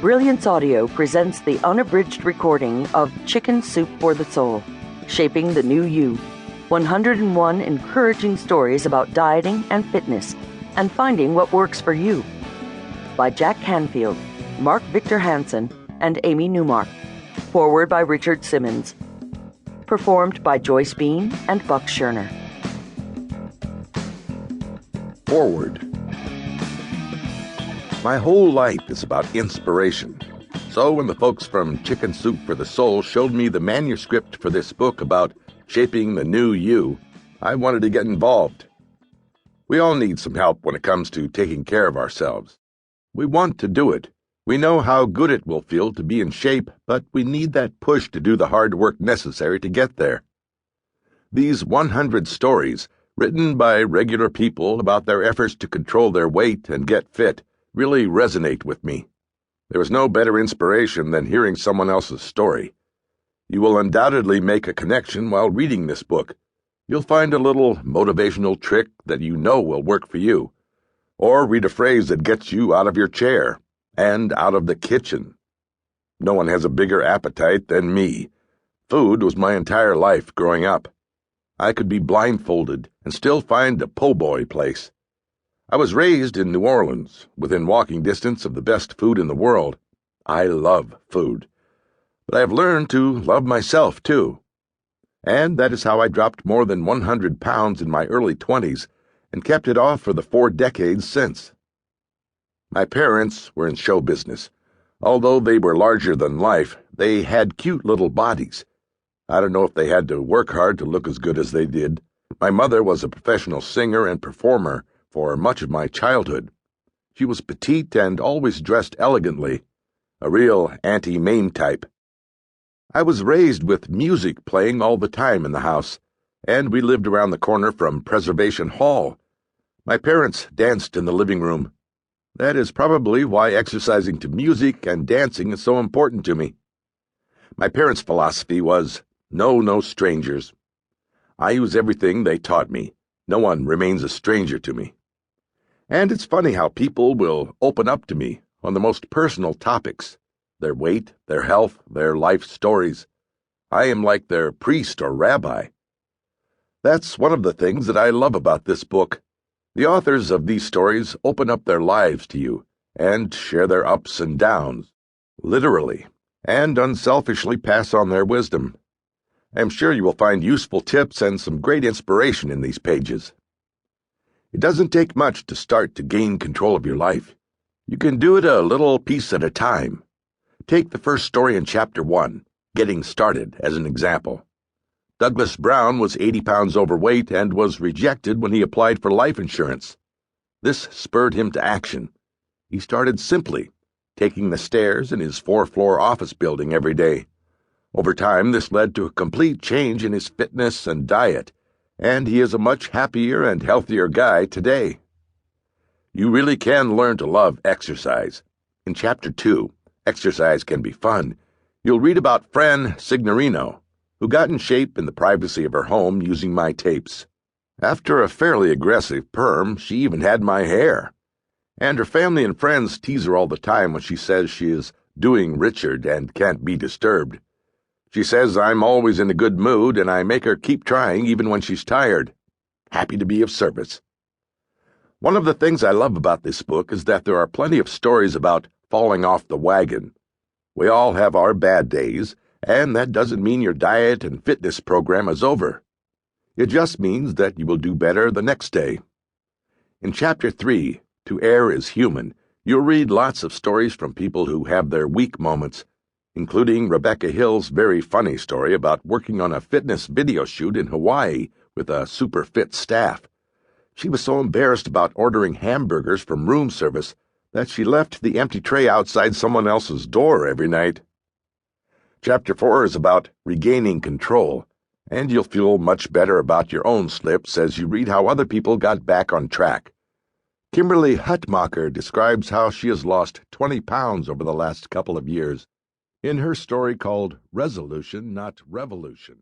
Brilliance Audio presents the unabridged recording of Chicken Soup for the Soul, Shaping the New You, 101 encouraging stories about dieting and fitness and finding what works for you, by Jack Canfield, Mark Victor Hansen, and Amy Newmark. Forward by Richard Simmons. Performed by Joyce Bean and Buck Scherner. Forward. My whole life is about inspiration. So when the folks from Chicken Soup for the Soul showed me the manuscript for this book about shaping the new you, I wanted to get involved. We all need some help when it comes to taking care of ourselves. We want to do it. We know how good it will feel to be in shape, but we need that push to do the hard work necessary to get there. These 100 stories, written by regular people about their efforts to control their weight and get fit, really resonate with me. There is no better inspiration than hearing someone else's story. You will undoubtedly make a connection while reading this book. You'll find a little motivational trick that you know will work for you, or read a phrase that gets you out of your chair and out of the kitchen. No one has a bigger appetite than me. Food was my entire life growing up. I could be blindfolded and still find a po' boy place. I was raised in New Orleans, within walking distance of the best food in the world. I love food. But I have learned to love myself, too. And that is how I dropped more than 100 pounds in my early 20s and kept it off for the 4 decades since. My parents were in show business. Although they were larger than life, they had cute little bodies. I don't know if they had to work hard to look as good as they did. My mother was a professional singer and performer for much of my childhood. She was petite and always dressed elegantly, a real Auntie Mame type. I was raised with music playing all the time in the house, and we lived around the corner from Preservation Hall. My parents danced in the living room. That is probably why exercising to music and dancing is so important to me. My parents' philosophy was, know no strangers. I use everything they taught me. No one remains a stranger to me. And it's funny how people will open up to me on the most personal topics, their weight, their health, their life stories. I am like their priest or rabbi. That's one of the things that I love about this book. The authors of these stories open up their lives to you and share their ups and downs, literally, and unselfishly pass on their wisdom. I'm sure you will find useful tips and some great inspiration in these pages. It doesn't take much to start to gain control of your life. You can do it a little piece at a time. Take the first story in Chapter 1, Getting Started, as an example. Douglas Brown was 80 pounds overweight and was rejected when he applied for life insurance. This spurred him to action. He started simply, taking the stairs in his 4-floor office building every day. Over time, this led to a complete change in his fitness and diet, and he is a much happier and healthier guy today. You really can learn to love exercise. In Chapter 2, Exercise Can Be Fun, you'll read about Fran Signorino, who got in shape in the privacy of her home using my tapes. After a fairly aggressive perm, she even had my hair. And her family and friends tease her all the time when she says she is doing Richard and can't be disturbed. She says I'm always in a good mood and I make her keep trying even when she's tired. Happy to be of service. One of the things I love about this book is that there are plenty of stories about falling off the wagon. We all have our bad days, and that doesn't mean your diet and fitness program is over. It just means that you will do better the next day. In Chapter 3, To Err is Human, you'll read lots of stories from people who have their weak moments, including Rebecca Hill's very funny story about working on a fitness video shoot in Hawaii with a super fit staff. She was so embarrassed about ordering hamburgers from room service that she left the empty tray outside someone else's door every night. Chapter 4 is about regaining control, and you'll feel much better about your own slips as you read how other people got back on track. Kimberly Hutmacher describes how she has lost 20 pounds over the last couple of years in her story called Resolution, Not Revolution.